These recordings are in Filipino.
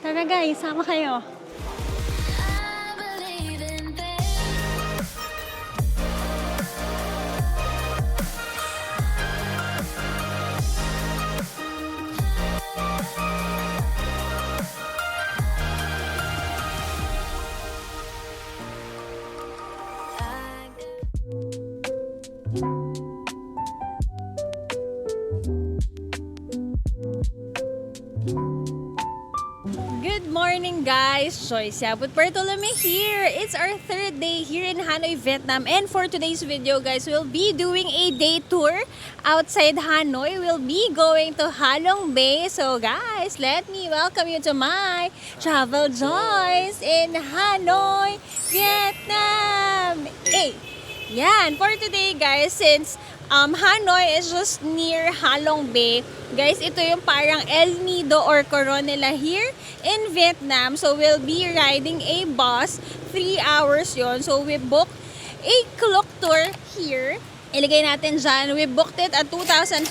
Tara guys, sama kayo. Good morning guys! Joyce Yabut Bartolome here! It's our third day here in Hanoi, Vietnam, and for today's video guys, we'll be doing a day tour outside Hanoi. We'll be going to Halong Bay. So guys, let me welcome you to my travel joys in Hanoi, Vietnam! Hey! Yan, for today guys, since Hanoi is just near Halong Bay, guys, ito yung parang El Nido or Coronilla here in Vietnam. So we'll be riding a bus, 3 hours yon. So we booked a clock tour here. Ilagay natin dyan, we booked it at 2,500.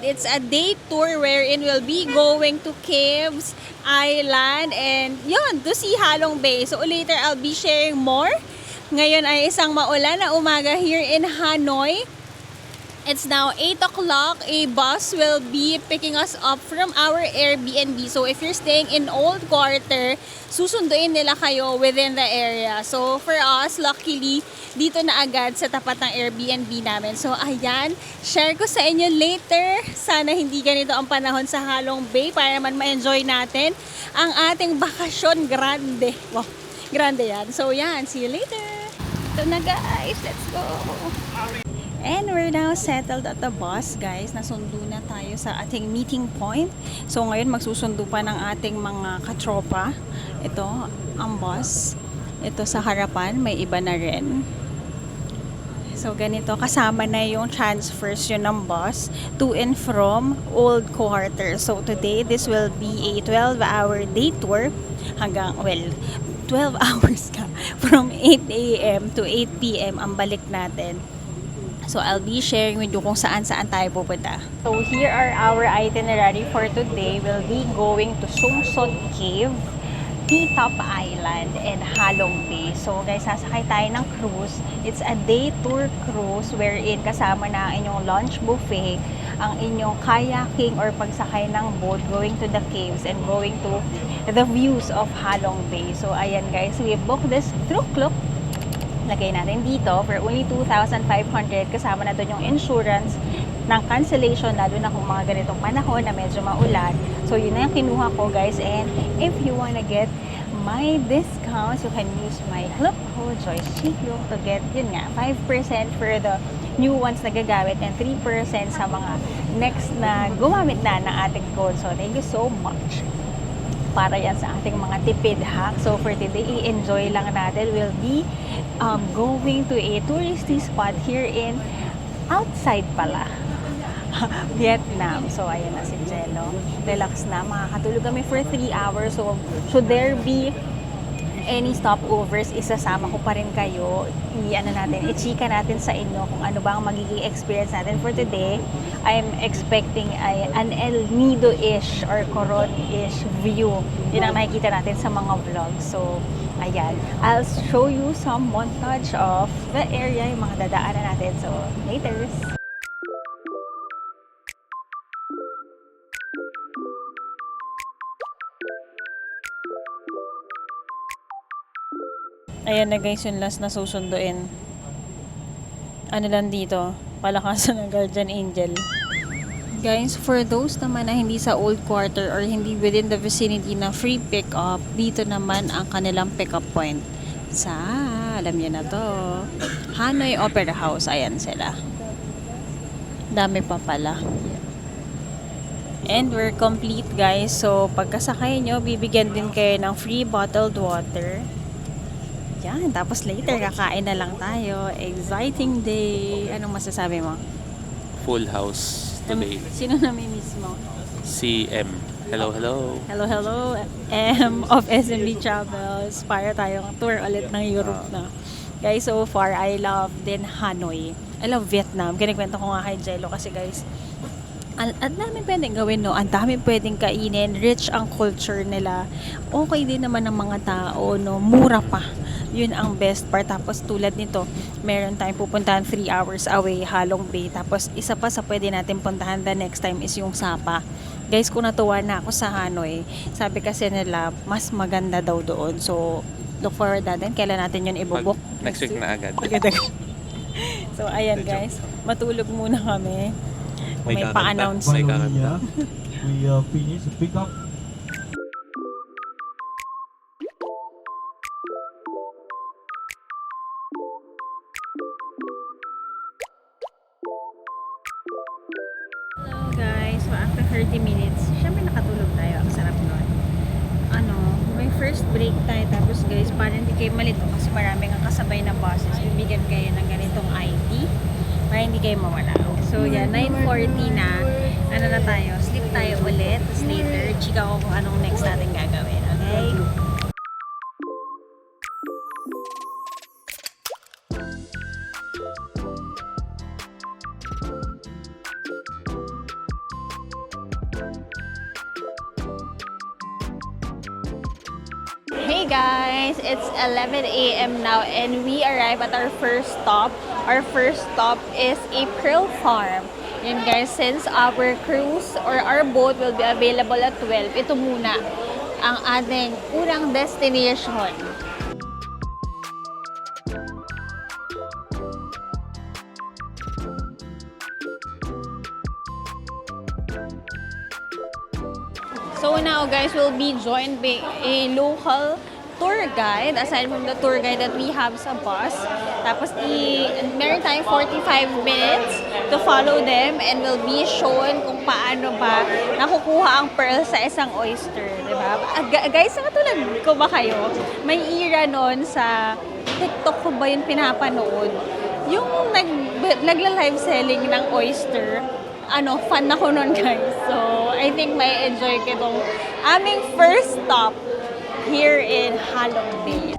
It's a day tour wherein we'll be going to Caves Island and yun, to see Halong Bay. So later I'll be sharing more. Ngayon ay isang maulan na umaga here in Hanoi. It's now 8 o'clock. A bus will be picking us up from our Airbnb. So if you're staying in Old Quarter, susunduin nila kayo within the area. So for us, luckily, dito na agad sa tapat ng Airbnb namin. So ayan, share ko sa inyo later. Sana hindi ganito ang panahon sa Halong Bay para naman ma-enjoy natin ang ating bakasyon grande. Wow, grande yan. So yan, see you later. Ito na guys, let's go! And we're now settled at the bus guys. Nasundo na tayo sa ating meeting point. So ngayon magsusundo pa ng ating mga katropa. Ito ang bus. Ito sa harapan, may iba na rin. So ganito, kasama na yung transfers yun ng bus to and from Old Quarter. So today, this will be a 12-hour day tour hanggang, well, 12 hours ka. From 8 a.m. to 8 p.m. ang balik natin. So I'll be sharing with you kung saan-saan tayo pupunta. So here are our itinerary for today. We'll be going to Sung Sot Cave, T-Top Island, and Halong Bay. So guys, sasakay tayo ng cruise. It's a day tour cruise wherein kasama na ang inyong lunch buffet, ang inyong kayaking or pagsakay ng boat, going to the caves and going to the views of Halong Bay. So ayan guys, we booked this through Klook. Lagay natin dito for only 2,500. Kasama na doon yung insurance ng cancellation, lalo na kung mga ganitong panahon na medyo maulan. So yun na yung kinuha ko guys, and if you wanna get my discounts, you can use my club code Joyce Chikyong to get, yun nga, 5% for the new ones na gagamit and 3% sa mga next na gumamit na ng ating code. So thank you so much. Para yan sa ating mga tipid hack. So for today, i-enjoy lang natin. We'll be going to a touristy spot here in outside pala Vietnam. So ayan na si Jello. Relax na. Makakatulog kami for 3 hours. So should there be any stopovers, isasama ko pa rin kayo. I-chika natin sa inyo kung ano ba ang magiging experience natin for today. I'm expecting an El Nido-ish or Coron-ish view. Yun ang nakikita natin sa mga vlogs. So, ayan. I'll show you some montage of the area, yung mga dadaanan natin. So, later! Ayan na guys, yung last na susunduin. Ano lang dito, palakasan ng guardian angel. Guys, for those naman na hindi sa Old Quarter or hindi within the vicinity na free pick-up, dito naman ang kanilang pick-up point. Sa, alam niyo na to, Hanoi Opera House. Ayan sila. Dami pa pala. And we're complete guys. So, pagkasakay nyo, bibigyan din kayo ng free bottled water. Yan, tapos later kakain na lang tayo. Exciting day. Anong masasabi mo? Full house today. Sino nami-miss mo? Si M. Hello, hello. Hello, hello. M of SMB Travels. Para tayong tour ulit ng Europe na. Guys, so far, I love din Hanoi. I love Vietnam. Kinikwento ko nga kay Jello kasi guys, Ang dami pwedeng gawin, no? Ang dami pwedeng kainin. Rich ang culture nila. Okay din naman ng mga tao, no? Mura pa. Yun ang best part. Tapos tulad nito, meron tayong pupuntahan 3 hours away, Halong Bay. Tapos isa pa sa pwede natin puntahan the next time is yung Sapa. Guys, kung natuwa na ako sa Hanoi, sabi kasi nila, mas maganda daw doon. So, look forward natin. Kailan natin yun ibubuk? Next week na agad. Agad-agad. So, ayan guys. Matulog muna kami. May kakanta. pa-announce. May kakanta. We finish the pickup. Hello guys, so after 30 minutes, syempre nakatulog tayo. Ang sarap nun. May first break tayo. Tapos guys, para hindi kayo malito kasi maraming ang kasabay na buses, bibigyan kayo ng ganitong ID para hindi kayo mawala. So yeah, 9:40 na. Ano na tayo? Sleep tayo ulit. Tapos later, chika ko kung anong next natin gagawin. Okay? Hey guys, it's 11 a.m. now and we arrive at our first stop. Our first stop is a Pearl Farm. Yun guys, since our cruise or our boat will be available at 12, ito muna ang ating unang destination. So now guys, we'll be joined by a local tour guide aside from the tour guide that we have sa bus. Tapos meron tayong 45 minutes to follow them and we'll be shown kung paano ba nakukuha ang pearl sa isang oyster, di ba? Guys, katulad ko ba kayo? May era noon sa TikTok ko ba yung pinapanood? Yung nagla-live selling ng oyster, fan ako nun guys. So, I think may enjoy ko itong aming first stop here in Halong Bay.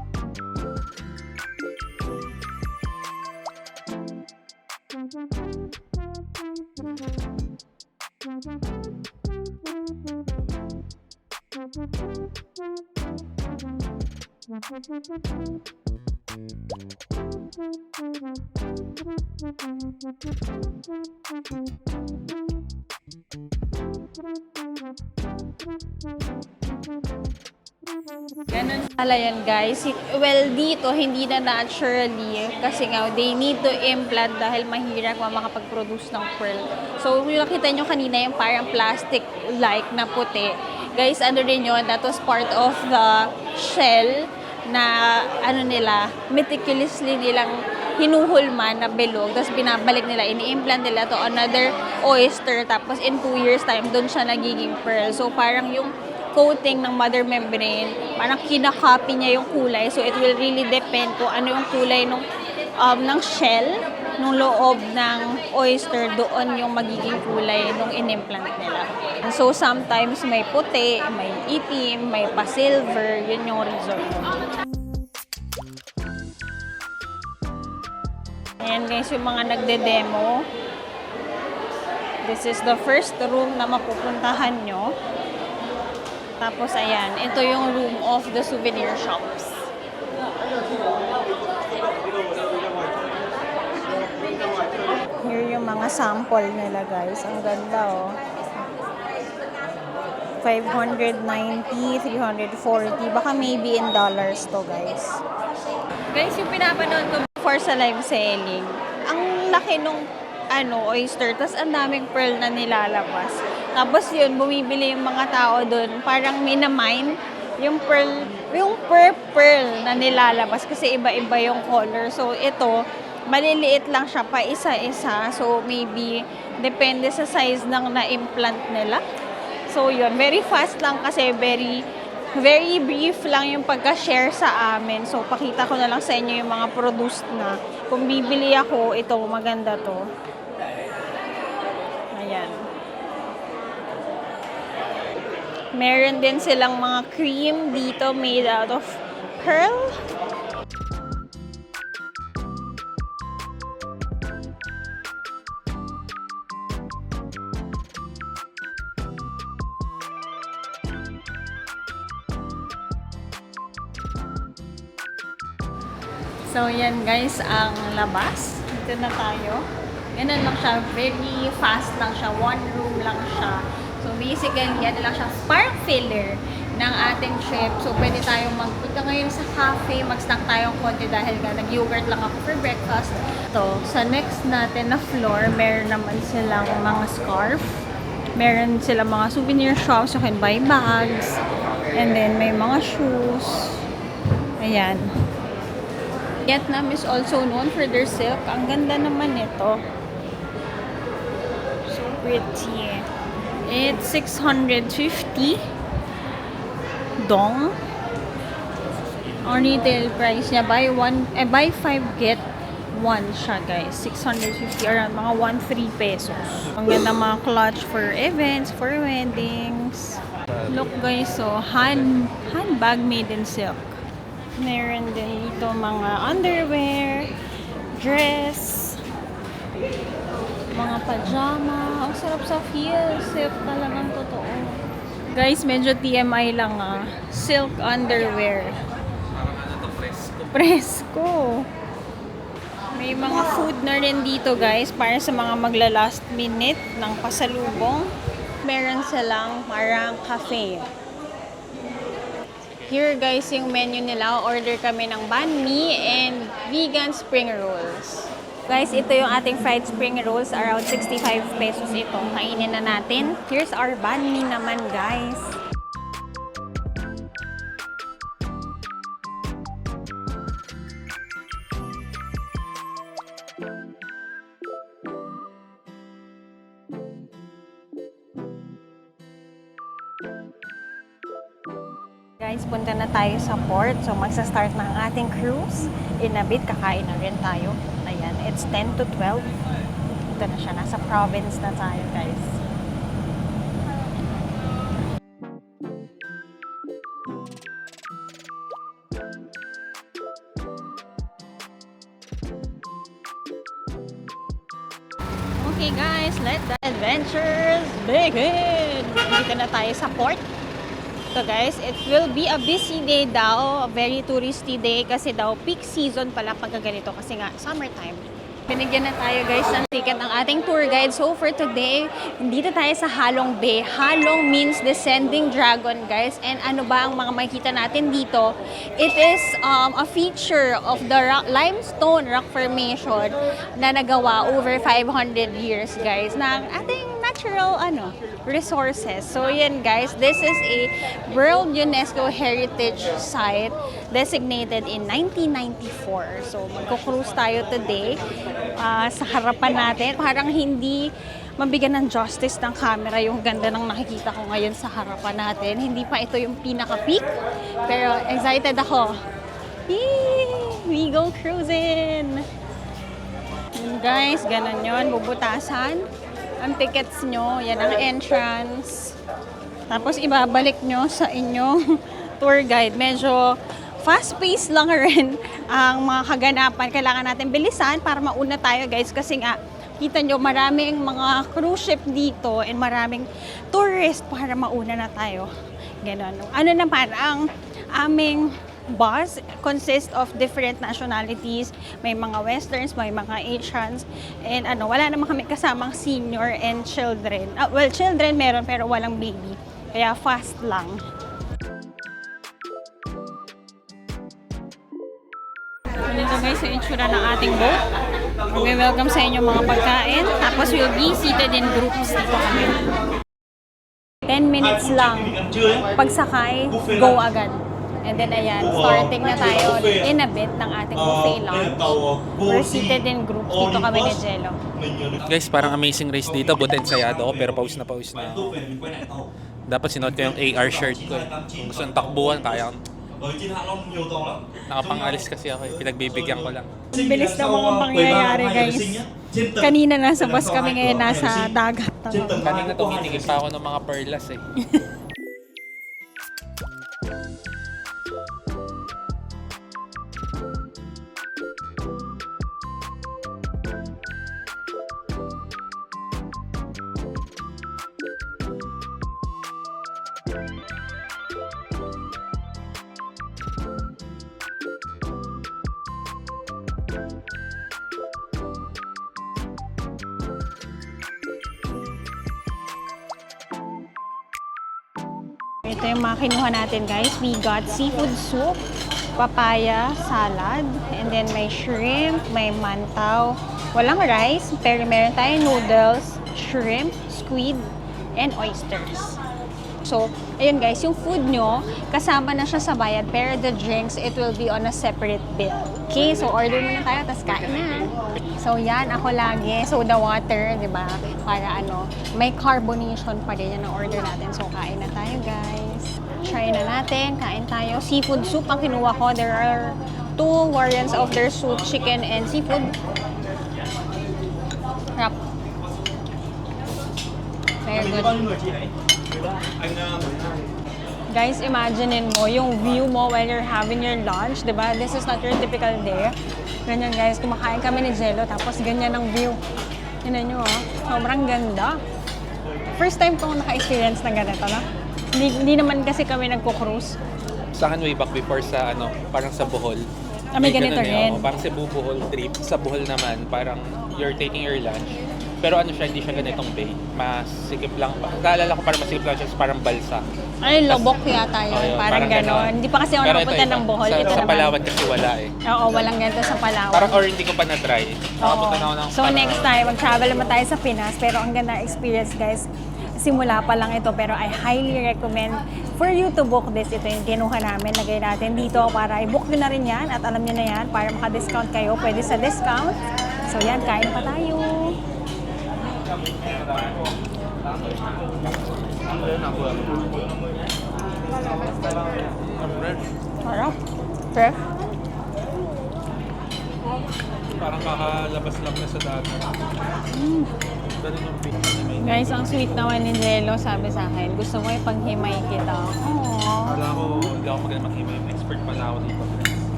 Ganun pala yan guys. Well, dito hindi na naturally kasi nga they need to implant dahil mahirap makapag-produce ng pearl. So, yung nakita nyo kanina yung parang plastic-like na puti. Guys, ano rin yun? That was part of the shell na meticulously nilang hinuhulman na bilog. Tapos binabalik nila, ini-implant nila to another oyster. Tapos in 2 years time, doon siya nagiging pearl. So, parang yung coating ng mother membrane, parang kinakopy niya yung kulay. So, it will really depend kung ano yung kulay ng shell, nung loob ng oyster, doon yung magiging kulay nung in-implant nila. So, sometimes may puti, may itim, may pa-silver, yun yung result. Ayan guys, yung mga nagde-demo. This is the first room na mapupuntahan nyo. Tapos ayan, ito yung room of the souvenir shops. Here yung mga sample nila guys. Ang ganda oh. 590, 340. Baka maybe in dollars to guys. Guys, yung pinapanood ko before sa live selling, ang laki nung oyster, tas ang daming pearl na nilalabas. Tapos yun, bumibili yung mga tao doon, parang minamine yung pearl na nilalabas kasi iba-iba yung color. So ito, maliliit lang siya pa isa-isa. So maybe, depende sa size ng na-implant nila. So yun, very fast lang kasi very brief lang yung pagka-share sa amin. So pakita ko na lang sa inyo yung mga produced na. Kung bibili ako, ito, maganda to. Ayan. Meron din silang mga cream dito made out of pearl. So, yan guys, ang labas. Dito na tayo. Ganun lang siya. Very fast lang siya. One room lang siya. So, basically, yan lang siya. Spark filler ng ating trip. So, pwede tayong magpunta ngayon sa cafe. Mag-snack tayong konti dahil nga nag-yogurt lang ako for breakfast. So, sa next natin na floor, meron naman silang mga scarf. Meron silang mga souvenir shops. You can buy bags. And then, may mga shoes. Ayan. Vietnam is also known for their silk. Ang ganda naman nito. So pretty. It's 650 dong. Ang retail price niya buy 5 get 1 siya guys. 650 around mga 1-3 pesos. Ang ganda mga clutch for events, for weddings. Look guys, so handbag made in silk. Meron din dito mga underwear, dress, mga pajama. Ang sarap sa feel. Silk talagang totoo. Guys, medyo TMI lang silk underwear. Parang ano to, fresco. Presko. May mga food na rin dito guys para sa mga magla-last minute ng pasalubong. Meron silang parang cafe. Here guys yung menu nila. Order kami ng banh mi and vegan spring rolls. Guys, ito yung ating fried spring rolls. Around 65 pesos ito. Kainin na natin. Here's our banh mi naman guys. Guys, punta na tayo sa port. So, magsa-start na ang ating cruise. In a bit, kakain na rin tayo. Ayan, it's 10 to 12. Ito na siya. Nasa province na tayo, guys. Okay, guys. Let the adventures begin! Dito na tayo sa port. So guys, it will be a busy day daw, a very touristy day kasi daw peak season pala pagka ganito kasi nga summertime. Binigyan na tayo guys ng ticket ng ating tour guide. So for today, dito tayo sa Halong Bay. Halong means descending dragon guys. And ano ba ang mga makikita natin dito? It is a feature of the limestone rock formation na nagawa over 500 years guys ng ating natural resources. So yan guys, this is a World UNESCO Heritage Site designated in 1994. So magko-cruise tayo today. Sa harapan natin, parang hindi mabigyan ng justice ng camera yung ganda ng nakikita ko ngayon sa harapan natin. Hindi pa ito yung pinaka-peak, pero excited ako. Yee! We go cruising! Yun guys, ganun yun, bubutasan. Ang tickets nyo, yan ang entrance. Tapos ibabalik nyo sa inyong tour guide. Medyo fast-paced lang rin ang mga kaganapan. Kailangan natin bilisan para mauna tayo guys kasi nga kita nyo maraming mga cruise ship dito and maraming tourist para mauna na tayo. Ganon. Ano naman, ang aming bus consists of different nationalities. May mga Westerns, may mga Asians. And wala naman kami kasamang senior and children. Well, children meron pero walang baby. Kaya fast lang. Ito guys, yung itsura ng ating boat. Mag-welcome sa inyo mga pagkain. Tapos we'll be seated in groups dito kami. 10 minutes lang. Pagsakay, go agad. And then ayan, starting na tayo in a bit ng ating buffet lunch. We're seated in groups. Dito kami ni Jello. Guys, parang amazing race dito. Buti ensayado ako pero pawis na ako. Dapat sinuot ko yung AR shirt ko. Kung gusto ng takbuhan, kaya nakapangalis kasi ako. Pinagbibigyan ko lang. Ang bilis na mga pangyayari guys. Kanina nasa bus kami, ngayon nasa dagat. Kanina tumitingin pa ako ng mga perlas eh. ito yung mga kinuha natin, guys. We got seafood soup, papaya, salad, and then may shrimp, may mantaw. Walang rice, pero meron tayong noodles, shrimp, squid, and oysters. So, ayun guys, yung food nyo, kasama na siya sa bayad, pero the drinks, it will be on a separate bill. Okay, so order muna tayo, tas kain na. So, yan, ako lagi. So, the water, di ba? Para ano, may carbonation pa rin yan ang order natin. So, kain na tayo, guys. Try na natin, kain tayo. Seafood soup ang kinuha ko. There are 2 variants of their soup, chicken and seafood. Sarap. Very good. Guys, imaginein mo yung view mo while you're having your lunch, di ba? This is not your typical day. Ganyan guys, kumakain kami ni Jello, tapos ganyan ang view. Tignan nyo, oh. Sobrang ganda. First time ko naka-experience ng ganito, no? Hindi naman kasi kami nagko-cruise. Sa akin way back before sa ano, parang sa Bohol. May ganito ganun rin. Parang sa Bohol trip. Sa Bohol naman, parang you're taking your lunch. Pero ano siya, hindi siya ganitong bay. Masikip lang. Naalala ko parang masikip lang siya, parang balsa. Ay, lobok yata yun. Oh, yun, parang ganon. Hindi pa kasi ako Pero nakapunta ng Bohol. Sa, Ito sa naman. Palawan kasi wala eh. Oo, walang ganito sa Palawan. Parang or hindi ko pa na-try. Oo. Nakapunta na ako ng So next time, mag-travel naman tayo sa Pinas. Pero ang ganda experience, guys. Simula pa lang ito, pero I highly recommend for you to book this. Ito yung kinuha namin. Lagay natin dito para i-book nyo na rin yan. At alam nyo na yan, para maka-discount kayo. Pwede sa discount. So yan, kain pa tayo. Sarap. Fresh. Parang kakalabas lang na sa dagat. Dali ng pink. Guys, ang sweet naman ni Jello, sabi sa akin, gusto mo ipaghimay kita. Aww. Wala ko, hindi ako magaling maghimay. Expert pala ako dito.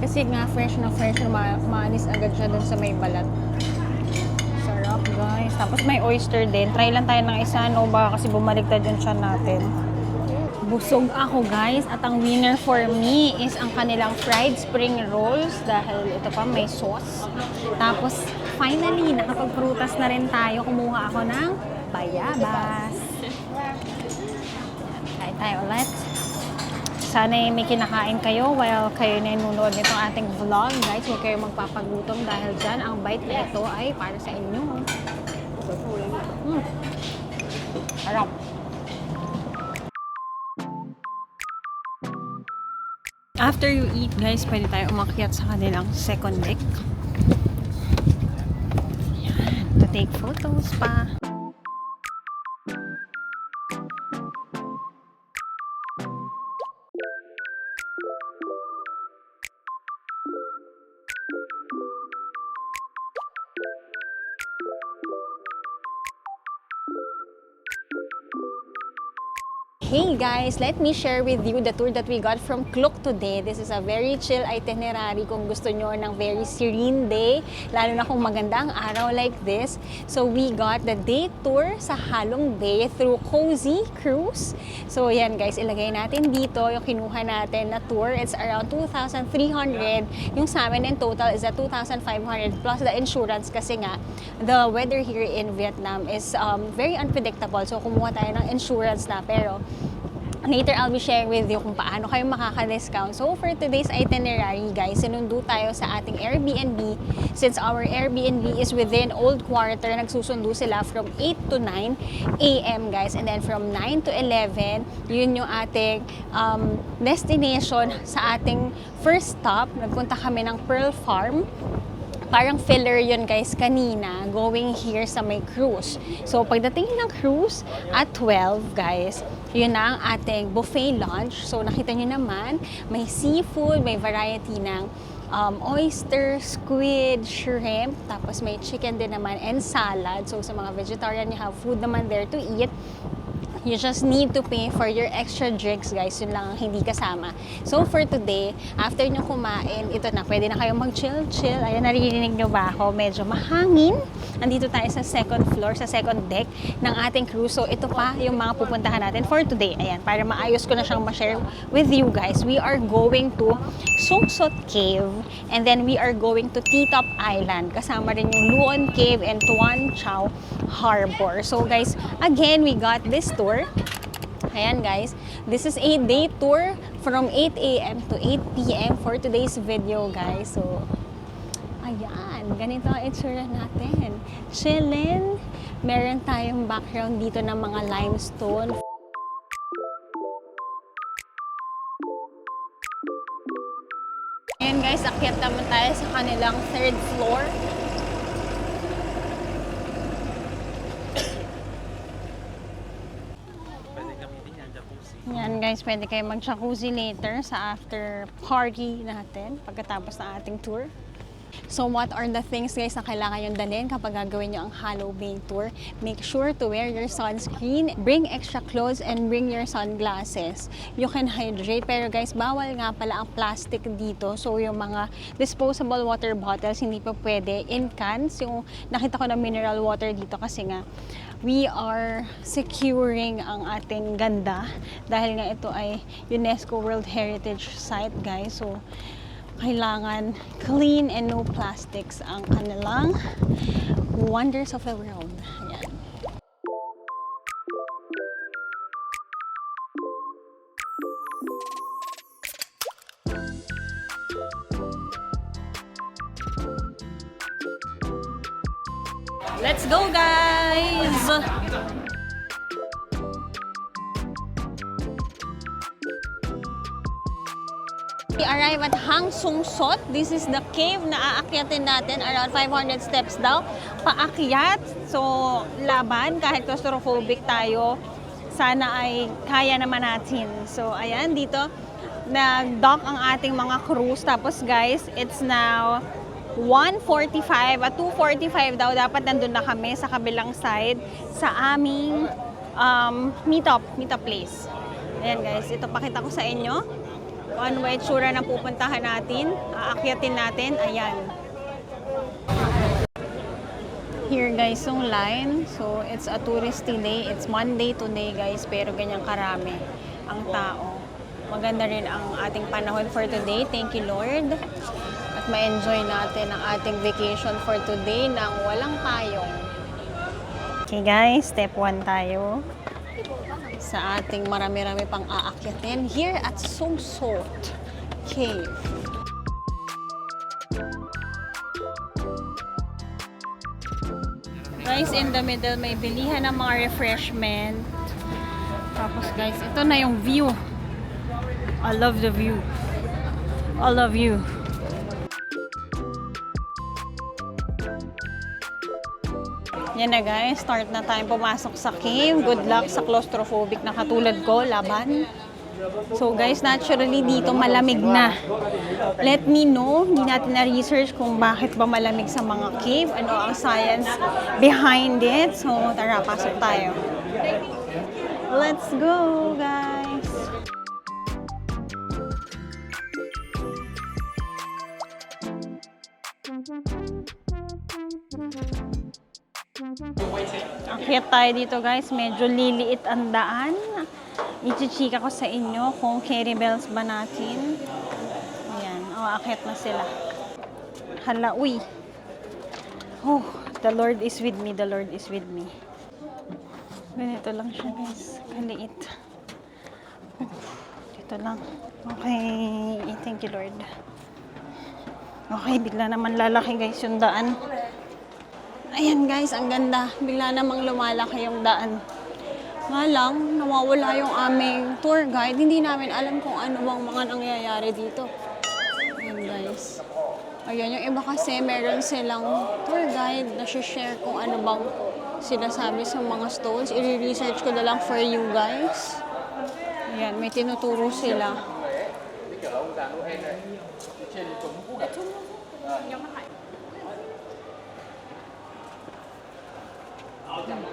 Kasi nga fresh na maalis agad siya dun sa may balat. Sarap guys. Tapos may oyster din. Try lang tayo ng isa, no? Baka kasi bumaliktad yung tiyan natin. Busog ako guys. At ang winner for me is ang kanilang fried spring rolls. Dahil ito pa may sauce. Tapos finally, nakapagprutas na rin tayo. Kumuha ako ng bayabas. Kain tayo ulit. Sana may kinakain kayo while kayo nanonood nitong ating vlog. Guys, huwag kayo magpapagutom dahil dyan ang bite na ito ay para sa inyo. Sarap. After you eat, guys, pwede tayo umakyat sa kanilang second deck. Yan, to take photos pa. Hey guys, let me share with you the tour that we got from Klook today. This is a very chill itinerary kung gusto nyo ng very serene day, lalo na kung maganda ang araw like this. So we got the day tour sa Halong Bay through Cozy Cruise. So yan guys, ilagay natin dito yung kinuha natin na tour. It's around 2,300. Yung sa amin in total is at 2,500 plus the insurance kasi nga the weather here in Vietnam is very unpredictable. So kumuha tayo ng insurance na, pero later, I'll be sharing with you kung paano kayo makaka-discount. So, for today's itinerary, guys, sinundo tayo sa ating Airbnb. Since our Airbnb is within Old Quarter, nagsusundo sila from 8 to 9 a.m., guys. And then, from 9 to 11, yun yung ating destination sa ating first stop. Nagpunta kami ng Pearl Farm. Parang filler yun guys kanina, going here sa may cruise. So pagdating ng cruise at 12 guys, yun na ang ating buffet lunch. So nakita nyo naman, may seafood, may variety ng oyster, squid, shrimp, tapos may chicken din naman and salad. So sa mga vegetarian, you have food naman there to eat. You just need to pay for your extra drinks, guys. Yun lang ang hindi kasama. So, for today, after nyo kumain, ito na, pwede na kayong mag-chill-chill. Ayun, naririnig nyo ba ako? Medyo mahangin. Nandito tayo sa second floor, sa second deck ng ating cruise. So, ito pa yung mga pupuntahan natin for today. Ayan, para maayos ko na siyang ma-share with you guys. We are going to Sung Sot Cave, and then we are going to T-Top Island. Kasama rin yung Luon Cave and Tuan Chau Harbor. So, guys, again, we got this tour. Ayan guys, this is a day tour from 8 a.m. to 8 p.m. for today's video guys. So, ayan, ganito ang itsura natin. Chillin'. Meron tayong background dito ng mga limestone. Ayan guys, akyat naman tayo sa kanilang third floor. Yan guys, pwede kayo mag-jacuzzi later sa after party natin pagkatapos ng ating tour. So what are the things guys na kailangan yung dalhin kapag gagawin nyo ang Halloween tour? Make sure to wear your sunscreen, bring extra clothes, and bring your sunglasses. You can hydrate, pero guys, bawal nga pala ang plastic dito. So yung mga disposable water bottles, hindi pa pwede. In cans, yung nakita ko na mineral water dito kasi nga, we are securing ang ating ganda dahil nga ito ay UNESCO World Heritage Site guys. So kailangan clean and no plastics ang kanilang wonders of the world. Ayan. Let's go guys! We arrive at Hang Sung Sot. This is the cave na aakyatin natin. Around 500 steps daw. Paakyat. So, laban. Kahit claustrophobic tayo, sana ay kaya naman natin. So, ayan. Dito, nag-dock ang ating mga cruise. Tapos, guys, it's now 1:45. At 2:45 daw, dapat nandun na kami sa kabilang side sa aming meetup place. Ayan, guys. Ito, pakita ko sa inyo. One way tsura na pupuntahan natin, aakyatin natin, ayan. Here guys, yung line. So, it's a touristy day. It's Monday today guys, pero ganyang karami ang tao. Maganda rin ang ating panahon for today. Thank you Lord. At ma-enjoy natin ang ating vacation for today nang walang payong. Okay guys, step 1 tayo sa ating marami-rami pang aakyatin here at Sung Sot Cave. Guys, in the middle may bilihan ng mga refreshment. Tapos guys, ito na yung view. I love the view. I love you. Yan na guys, start na tayong pumasok sa cave. Good luck sa claustrophobic na katulad ko, laban. So guys, naturally dito malamig na. Let me know, hindi natin na-research kung bakit ba malamig sa mga cave, ano ang science behind it. So tara, pasok tayo. Let's go guys! Akyat tayo dito guys, medyo liliit ang daan. Ichichika ko sa inyo kung carry bells ba natin. Ayan, akyat na sila. Hala, uy. Oh, the Lord is with me, the Lord is with me. Ganito lang siya guys, kaliit. Dito lang. Okay, thank you Lord. Okay, bigla naman lalaki guys yung daan. Ayan guys, ang ganda. Bigla namang lumalaki yung daan. Nga lang, nawawala yung aming tour guide. Hindi namin alam kung ano bang mga nangyayari dito. Ayan guys. Ayan, yung iba kasi meron silang tour guide na share kung ano bang sinasabi sa mga stones. I-research ko na lang for you guys. Ayan, may tinuturo sila.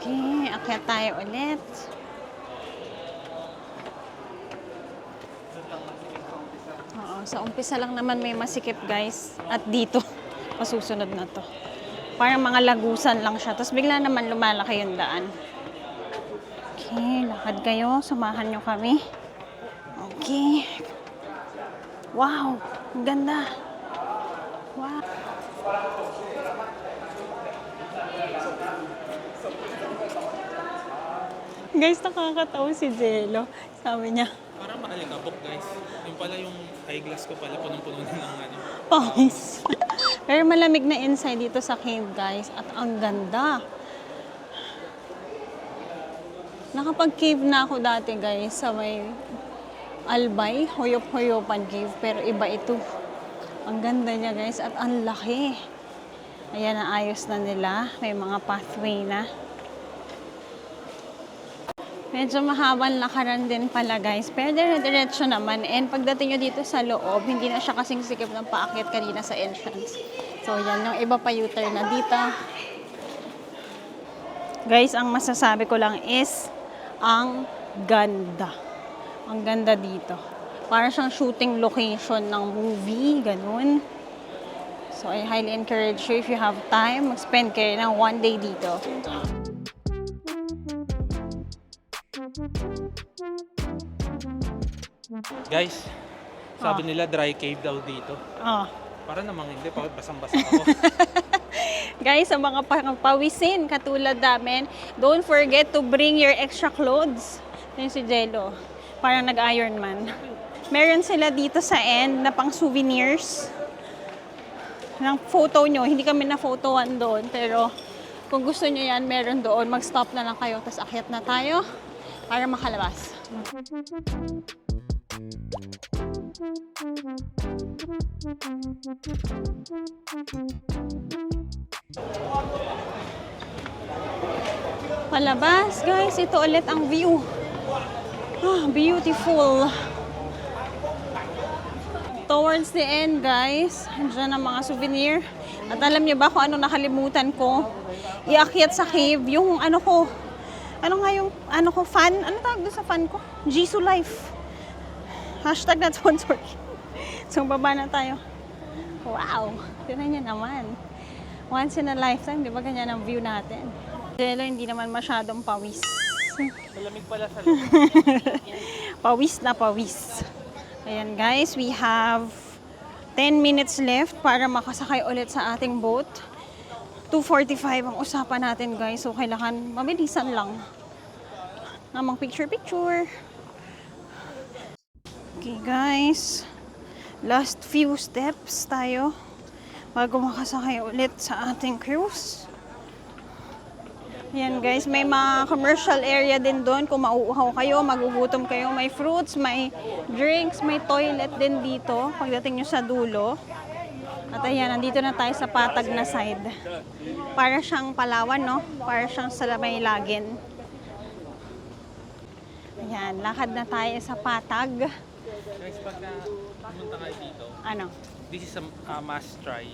Okay, akyat tayo ulit. Oo, sa umpisa lang naman may masikip guys. At dito, masusunod na to. Parang mga lagusan lang siya. Tapos bigla naman lumalaki yung daan. Okay, lakad kayo. Samahan nyo kami. Okay. Wow, ang ganda. Wow. Guys, nakakatawa si Jello. Sabi niya, Parang maalikabok guys. Yung pala yung eyeglass ko pala punong-puno na ng ano. pawis. Pero malamig na inside dito sa cave, guys. At ang ganda. Nakapag-cave na ako dati, guys, sa may Albay, Hoyop-Hoyopan Cave. Pero iba ito. Ang ganda niya, guys. At ang laki. Ayan, naayos na nila. May mga pathway na. Medyo mahabang lakaran din pala, guys. Pero dire-diretso naman. And pagdating nyo dito sa loob, hindi na siya kasing sikip ng paakyat kanina sa entrance. So, yan. Yung iba pa U-turn na dito. Guys, ang masasabi ko lang is, ang ganda. Ang ganda dito. Para siyang shooting location ng movie. Ganun. So, I highly encourage you if you have time, mag-spend kayo ng one day dito. Guys, sabi nila dry cave daw dito. Oh. Para namang hindi, basang-basa ako. Guys, sa mga pawisin katulad namin, don't forget to bring your extra clothes. Ito yung si Jello. Parang nag-Ironman. Meron sila dito sa end na pang souvenirs. Ng photo nyo. Hindi kami na-photoan doon. Pero kung gusto nyo yan, meron doon. Mag-stop na lang kayo. Tapos akyat na tayo para makalabas. Palabas, guys. Ito ulit ang view. Ah, beautiful. Towards the end, guys, andyan ang mga souvenir. At alam niyo ba kung ano nakalimutan ko? Iakyat sa cave, yung ano ko. Ano nga yung, ano ko, fan? Ano tawag doon sa fan ko? Jisoo Life. Hashtag not sponsored. So, baba na tayo. Wow! Tignan niyo naman. Once in a lifetime, di ba ganyan ang view natin? Jello, hindi naman masyadong pawis. Malamig pala sa loob. Pawis na pawis. Ayan guys, we have 10 minutes left para makasakay ulit sa ating boat. 2:45 ang usapan natin guys, so kailangan mabilisan lang. Namang picture-picture. Okay guys, last few steps tayo bago makasakay ulit sa ating cruise. Yan guys, may mga commercial area din doon kung mauuhaw kayo, magugutom kayo. May fruits, may drinks, may toilet din dito pagdating nyo sa dulo. At ayan, nandito na tayo sa Patag na side. Para siyang Palawan, no? Para siyang sa may Lagin. Ayan, lakad na tayo sa Patag. Guys, pagka pumunta kayo dito, Ano? this is a must try.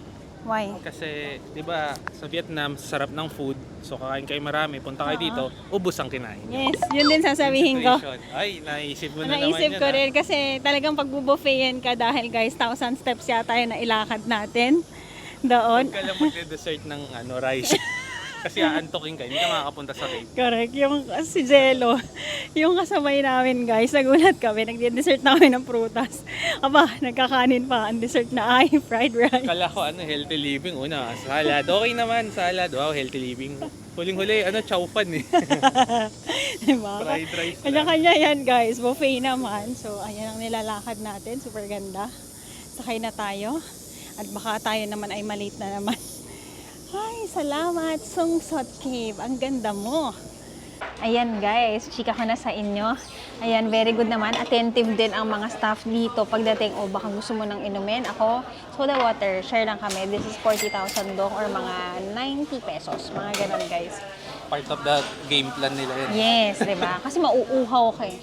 Why? Kasi, di ba, sa Vietnam, sarap ng food. So, kakain kayo marami. Punta kayo dito, ubos ang kinain nyo. Yes, yun din sasabihin ko. Situation. Ay, naisip mo na naman Naisip yan. ko rin kasi talagang pagbubuffetin ka dahil guys, 1,000 steps yata yung nailakad natin doon. Huwag ka lang magde-dessert ng rice. Kasi aantokin ka, hindi ka makakapunta sa cave. Correct. Yung si Jello, yung kasabay namin guys, nagulat kami, nagde-dessert na kami ng prutas. Aba, nagkakanin pa, ang dessert na ay fried rice. Kala ko healthy living. Una, salad. Okay naman, salad. Wow, healthy living. Huling-huli, chow fan eh. Diba? Fried rice lang. Kanya-kanya yan guys, buffet naman. So, ayan ang nilalakad natin, super ganda. Sakay na tayo. At baka tayo naman ay malate na naman. Ay, salamat, Sungsot Cave. Ang ganda mo. Ayan guys, chika ko na sa inyo. Ayan, very good naman. Attentive din ang mga staff dito. Pagdating, baka gusto mo nang inumin. Ako, soda water, share lang kami. This is 40,000 dong or mga 90 pesos. Mga ganon guys. Part of the game plan nila yun. Yes, di ba? Kasi mauuhaw ka eh.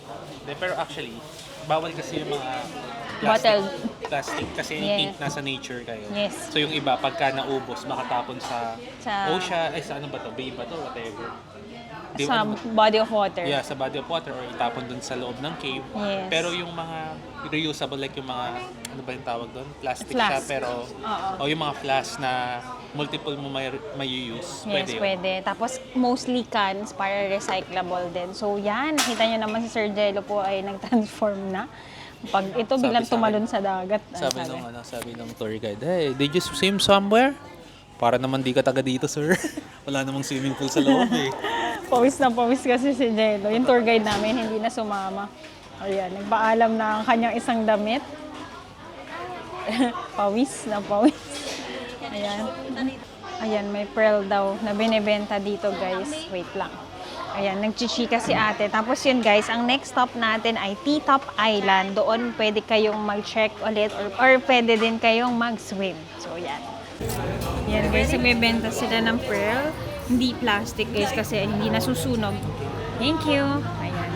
Pero actually, bawal kasi yung mga Bottle. plastic kasi Yes. nasa nature kayo. Yes. So yung iba, pagka naubos, makatapon sa Sa- ocean, sa ano ba to? Bay ba to? Whatever. Di Sa ano ba? body of water. Yeah, sa body of water or itapon dun sa loob ng cave. Yes. Pero yung mga reusable, like yung mga, ano ba yung tawag doon? Plastic Flask. siya, pero, Oo. o yung mga flask na multiple mo may use. Yes, yun. pwede. Tapos, mostly cans para recyclable din. So, yan. Nakita nyo naman si Sir Jello po ay nag-transform na. Pag ito, Sabi biglang sa akin- tumalon sa dagat. Sabi nung tour guide, hey, did you swim somewhere? Para naman di ka taga dito, sir. Wala namang swimming pool sa loob eh. Pawis na pawis kasi si Jello. Yung tour guide namin hindi na sumama. Ayan, nagpaalam na ang kanyang isang damit. Pawis na pawis. Ayan. Ayan, may pearl daw na binibenta dito, guys. Wait lang. Ayan, nagchichika si ate. Tapos yun, guys, ang next stop natin ay T-Top Island. Doon pwede kayong mag-check ulit or pwede din kayong mag-swim. So, yan. Yan, guys, nagbebenta sila ng pearl. Hindi plastic, guys, kasi hindi nasusunog. Thank you. Ayan.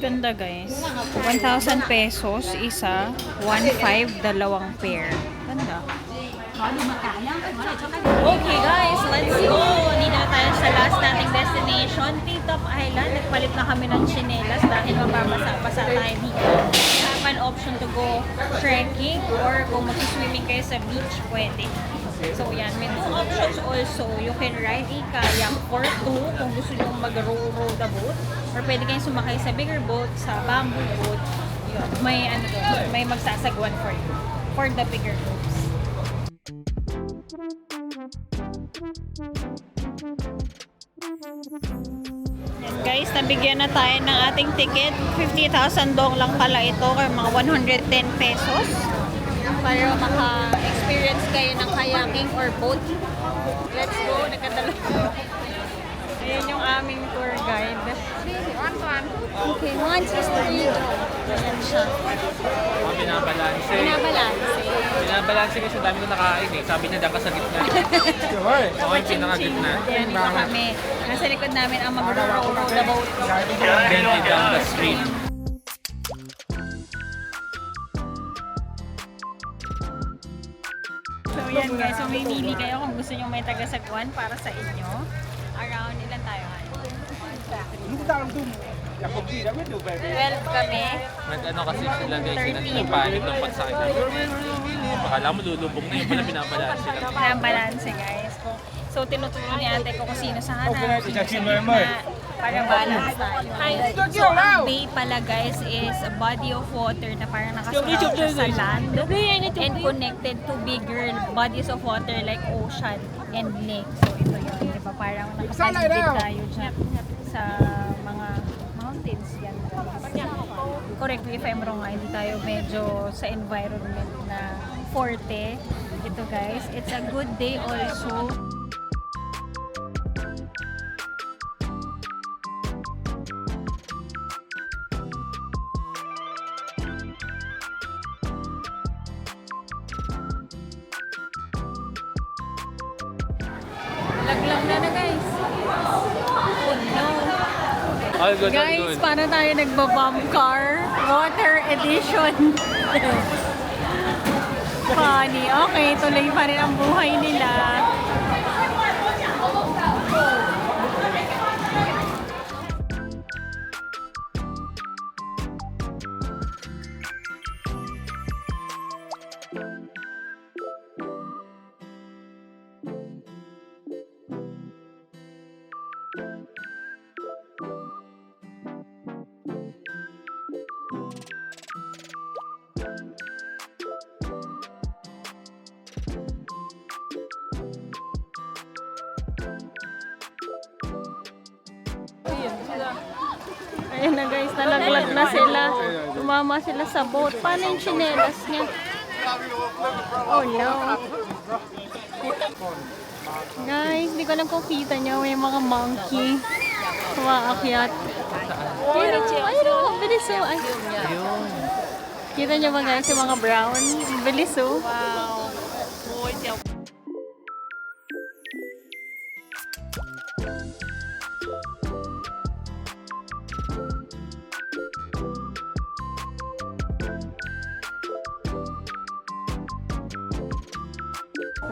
Ganda, guys. 1,000 pesos isa, 1,500 dalawang pair. Ganda. Okay, guys, let's go. Dito na tayo sa last nating destination, T-Top Island. Nagpalit na kami ng tsinelas dahil mababasa-basa tayo dito. You have an option to go trekking or kung mag-swimming kayo sa beach, pwede. So yan, may two options also. You can ride a kayak for two kung gusto nyo mag-row the boat. Or pwede kayong sumakay sa bigger boat, sa bamboo boat. Yun, may ano doon, may magsasagwan for you. For the bigger boats. Yan guys, nabigyan na tayo ng ating ticket. 50,000 dong lang pala ito, kaya mga 110 pesos. Para maka-experience kayo ng kayaking or boat. Let's go, nakadala. Ayan yung aming tour guide. Okay, 1, 2, 3. Ayan siya. Binabalanse. Binabalanse. Binabalanse kasi dami ko nakain eh. Sabi niya, daka sa gitna. Ako yung pinaka-gitna. Ayan, dito kami. Nasa likod namin ang mag-row the boat. Gently down the stream. So yan guys, so mamili kayo kung gusto nyo may taga-sagwan para sa inyo. Around ilan tayo? 12 kami. Nag-ano kasi sila guys, nagpapanik ng pagsakit namin. Akala mo lulubog na yung pala binabalanse lang. Binabalanse guys. So tinuturo ni ate ko kung sino sa harap, sino sa gitna, para balance tayo. So ang bay pala guys is a body of water na parang nakasurround sa land and connected to bigger bodies of water like ocean and lake. So ito yun, di ba? Parang nakapaligid tayo dyan sa mga mountains yan. Correct me if I'm wrong, hindi tayo medyo sa environment na forte. Ito guys, it's a good day also. Laglag na guys. Oh no. All good, all Guys, good. para tayo nagbabomb car. Water edition. Funny. Okay, tuloy pa rin ang buhay nila. Ayan na guys, nalaglag na sila. Tumama sila sa boat. Paano yung tsinelas niya? Oh no. Guys, hindi ko alam kung kita niyo. May mga monkey. Kumaakyat. Ayun, bilis oh. Ay. Kita niyo ba guys yung mga brown? Bilis oh. Wow.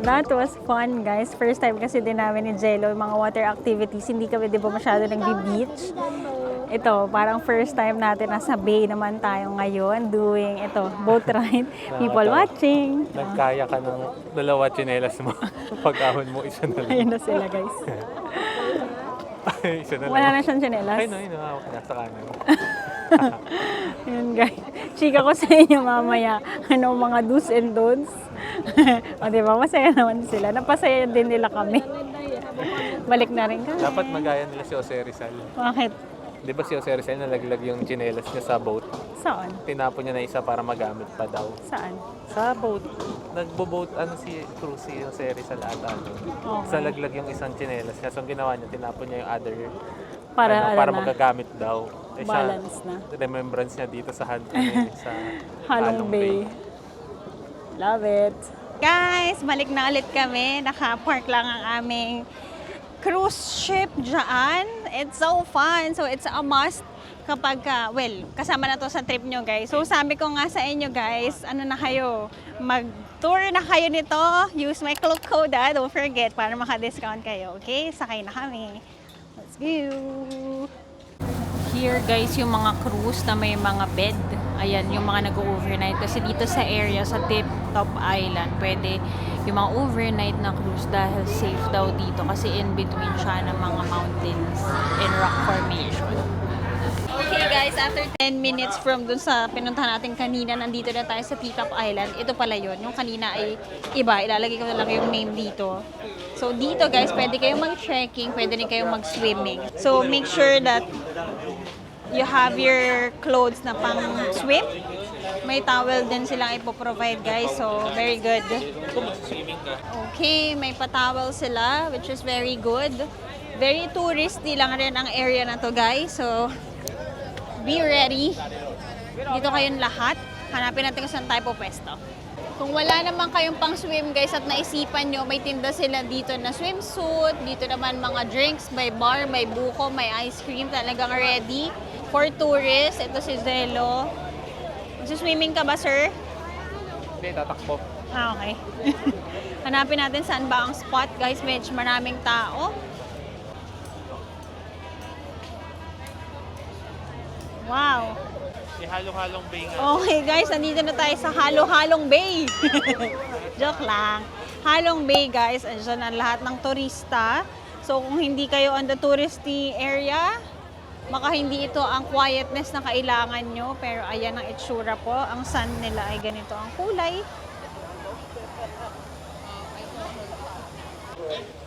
That was fun, guys. First time kasi din namin ni Jello, yung mga water activities. Hindi kami, di ba, masyado nag-beach. Ito, parang first time natin nasa bay naman tayo ngayon doing ito, boat ride. People watching. Nagkaya ka ng dalawa tsinelas mo. Pag-ahon mo, isa na lang. Ayun na sila, guys. Isa na lang. Wala na siyang tsinelas. Ay, no, hawak na sa kanan. Ayun, guys. Chika ko sa inyo mamaya. Ano mga do's and don'ts. O, diba? Masaya naman sila. Napasaya din nila kami. Balik na rin ka. Dapat magaya nila si Jose Rizal. Bakit? Di ba si Jose Rizal nalaglag yung tsinelas niya sa boat? Saan? Tinapon niya na isa para magamit pa daw. Saan? Sa boat. Nagbo-boat si Cruz, si Jose Rizal ata. Sa laglag yung isang tsinelas niya. So ang ginawa niya, tinapon niya yung other Para para na? magagamit daw. Eh, siya, Balance na. remembrance niya dito sa sa Halong Bay. Love it. Guys, balik na ulit kami. Naka-park lang ang aming cruise ship dyan. It's so fun. So, it's a must kapag, kasama na to sa trip nyo, guys. So, sabi ko nga sa inyo, guys, ano na kayo? Mag-tour na kayo nito. Use my club code, don't forget, para maka-discount kayo. Okay? Sakay na kami. Let's go! Here guys, yung mga cruise na may mga bed. Ayan, yung mga nag-overnight. Kasi dito sa area, sa Tip-Top Island, pwede yung mga overnight na cruise dahil safe daw dito. Kasi in between siya ng mga mountains and rock formation. Okay guys, after 10 minutes from dun sa pinuntahan natin kanina, nandito na tayo sa Tip-Top Island. Ito pala yun. Yung kanina ay iba. Ilalagay ko na lang yung name dito. So dito guys, pwede kayong mag-trekking, pwede rin kayong mag-swimming. So make sure that you have your clothes na pang swim. May towel din silang ipoprovide guys. So very good. Okay, may pa-towel sila which is very good. Very touristy lang rin ang area na to guys. So be ready. Dito kayong lahat. Hanapin natin kung saan tayo po pwesto. Kung wala naman kayong pang swim guys at naisipan nyo, may tinda sila dito na swimsuit. Dito naman mga drinks, may bar, may buko, may ice cream. Talagang ready for tourists. Ito si Zelo. Swimming ka ba, sir? Hindi, tatakbo. Ah, okay. Hanapin natin saan ba ang spot guys. Medyo maraming tao. Wow. Halo-halong bay nga. Okay guys, nandito na tayo sa Halo-Halong Bay. Joke lang. Halong Bay guys, andyan ang lahat ng turista. So kung hindi kayo on the touristy area, baka hindi ito ang quietness na kailangan nyo. Pero ayan ang itsura po. Ang sun nila ay ganito ang kulay.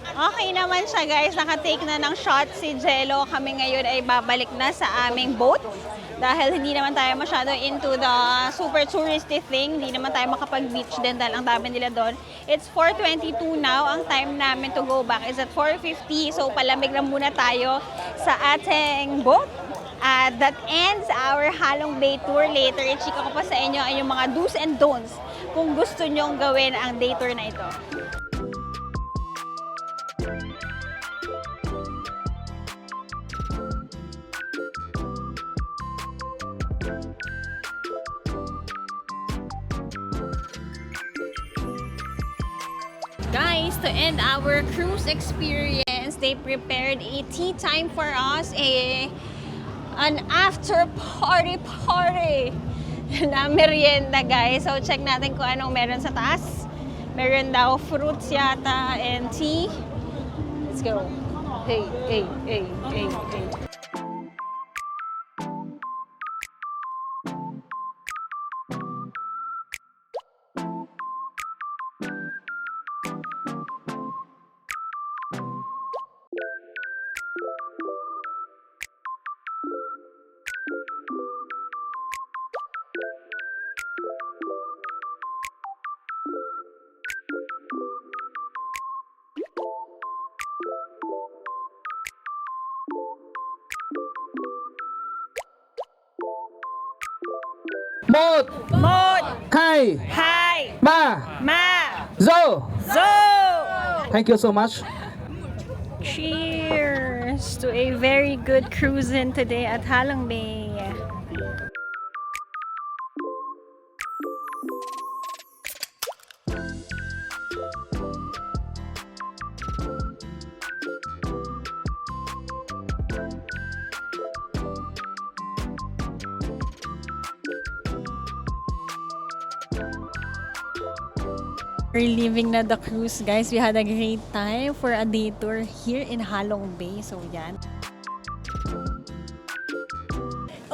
Okay naman siya guys, nakatake na ng shot si Jello. Kami ngayon ay babalik na sa aming boat. Dahil hindi naman tayo masyado into the super touristy thing. Hindi naman tayo makapag-beach din dahil ang dami nila doon. It's 4:22 now. Ang time namin to go back is at 4:50. So palamig lang muna tayo sa ating boat. That ends our Halong Bay tour. Later, i-chika ko pa sa inyo ay yung mga do's and don'ts kung gusto nyong gawin ang day tour na ito. Guys, to end our cruise experience, they prepared a tea time for us, an after party na merienda guys. So check natin kung anong meron sa taas. Meron daw fruits yata and tea. Let's go. Hey. Một, hai, Hi! ba, Ma! zo. Zo! Thank you so much. Cheers to a very good cruising today at Halong Bay. We're leaving na the cruise, guys. We had a great time for a day tour here in Halong Bay. So, yan.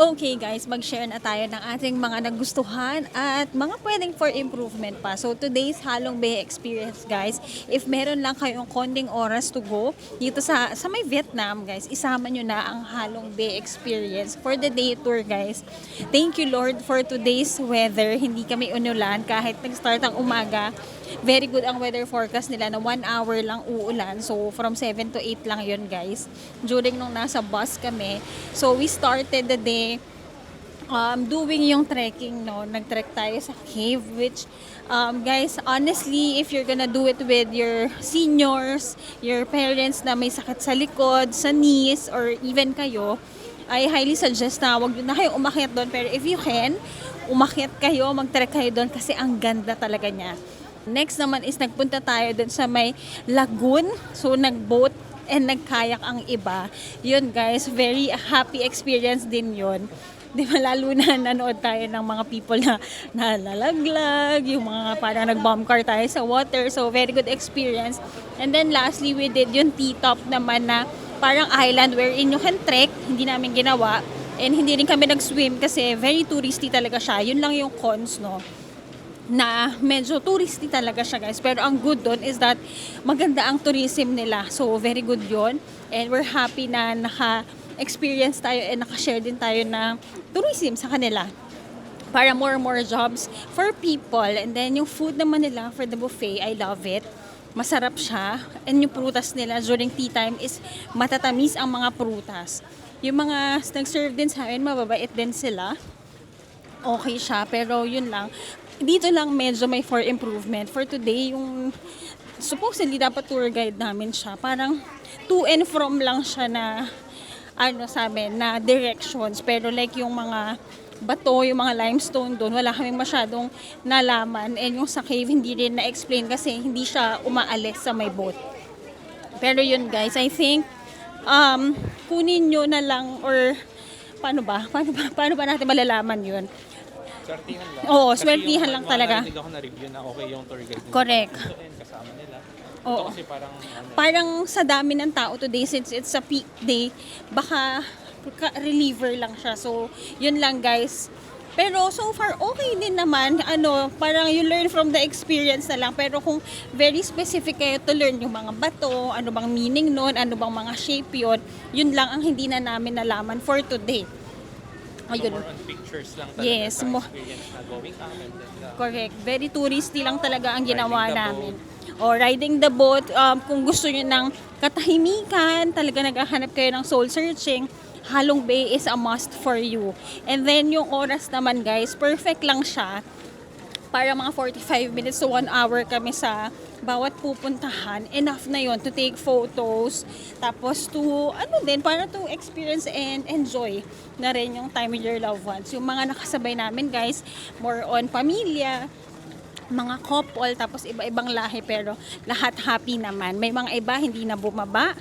Okay guys, mag-share na tayo ng ating mga nagustuhan at mga pwedeng for improvement pa. So today's Halong Bay experience guys, if meron lang kayong konting oras to go dito sa may Vietnam guys, isama nyo na ang Halong Bay experience for the day tour guys. Thank you Lord for today's weather. Hindi kami unulan kahit nag-start ang umaga. Very good ang weather forecast nila na 1 hour lang uulan. So from 7 to 8 lang yun guys. During nung nasa bus kami. So we started the day doing yung trekking, no? Nag-trek tayo sa cave, which guys, honestly, if you're gonna do it with your seniors, your parents na may sakit sa likod, sa knees, or even kayo, I highly suggest na wag na kayo umakyat doon. Pero if you can, umakyat kayo, mag-trek kayo doon kasi ang ganda talaga niya. Next naman is nagpunta tayo doon sa may lagoon. So nag-boat and nag-kayak ang iba. Yun guys, very happy experience din yun. Di ba, lalo na nanood tayo ng mga people na nalalaglag, yung mga parang nag-bomb car tayo sa water. So, very good experience. And then lastly, we did yung T-top naman na parang island wherein you can trek. Hindi namin ginawa. And hindi rin kami nag-swim kasi very touristy talaga siya. Yun lang yung cons, no? Na medyo touristy talaga siya guys. Pero ang good doon is that maganda ang tourism nila. So, very good yun. And we're happy na experience tayo and nakashare din tayo ng tourism sa kanila para more jobs for people. And then yung food naman nila for the buffet, I love it. Masarap siya. And yung prutas nila during tea time is matatamis ang mga prutas. Yung mga nag-serve din sa akin, mababait din sila. Okay siya, pero yun lang. Dito lang medyo may for improvement. For today, yung supposedly dapat tour guide namin siya. Parang to and from lang siya na sa amin, na directions. Pero like yung mga bato, yung mga limestone doon, wala kaming masyadong nalaman. And yung sa cave, hindi rin na-explain kasi hindi siya umaalis sa may boat. Pero yun guys, I think, kunin nyo na lang or paano ba natin malalaman yun? Swertihan lang. Oo, swertihan lang talaga. Hindi ako na-review na okay yung tour guide. Correct. Kasama nila. Oo. Ito kasi parang sa dami ng tao today, since it's a peak day, baka reliever lang siya. So, yun lang guys. Pero so far, okay din naman. Parang you learn from the experience na lang. Pero kung very specific kayo to learn yung mga bato, ano bang meaning nun, ano bang mga shape yun lang ang hindi na namin nalaman for today. Ayun. more on pictures lang talaga Yes, sa experience na going up and then Correct. Very touristy lang talaga ang ginawa Riding the namin. O riding the boat, kung gusto nyo ng katahimikan, talaga naghahanap kayo ng soul searching, Halong Bay is a must for you. And then yung oras naman guys, perfect lang siya. Para mga 45 minutes to 1 hour kami sa bawat pupuntahan. Enough na yon to take photos. Tapos to, para to experience and enjoy na rin yung time with your loved ones. Yung mga nakasabay namin guys, more on pamilya, mga couple, tapos iba-ibang lahi, pero lahat happy naman. May mga iba hindi na bumaba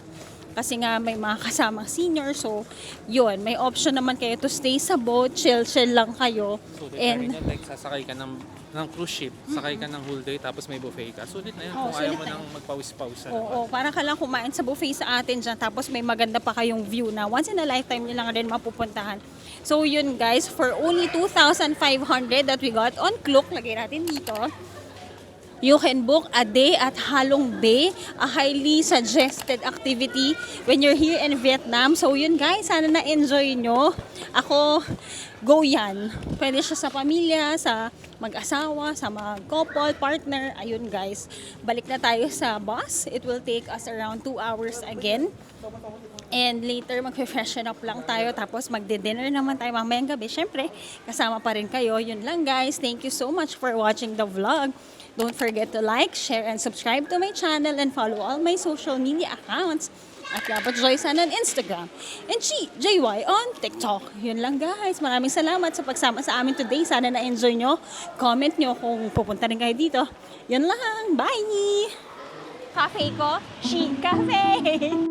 kasi nga may mga kasamang senior. So, yun, may option naman kayo to stay sa boat, chill lang kayo. sulit And na rin yun, like sasakay ka ng cruise ship, sakay ka ng whole day tapos may buffet ka. Sulit na yun kung ayaw sulit mo na nang magpawis-pawis sa Oo, para ka lang kumain sa buffet sa atin dyan, tapos may maganda pa kayong view na once in a lifetime nyo lang rin mapupuntahan. So yun guys, for only 2,500 that we got on Klook, lagay natin dito, you can book a day at Halong Bay, a highly suggested activity when you're here in Vietnam. So yun guys, sana na-enjoy nyo. Ako, go yan. Pwede siya sa pamilya, sa mag-asawa, sa mga couple, partner. Ayun guys, balik na tayo sa bus. It will take us around 2 hours again. And later, mag-freshen up lang tayo. Tapos magde-dinner naman tayo mamayang gabi. Siyempre, kasama pa rin kayo. Yun lang guys. Thank you so much for watching the vlog. Don't forget to like, share, and subscribe to my channel and follow all my social media accounts at Yapat Joyce on Instagram and JY on TikTok. Yun lang guys. Maraming salamat sa pagsama sa amin today. Sana na-enjoy nyo. Comment nyo kung pupunta rin kayo dito. Yun lang. Bye! Cafe ko, Chic Cafe!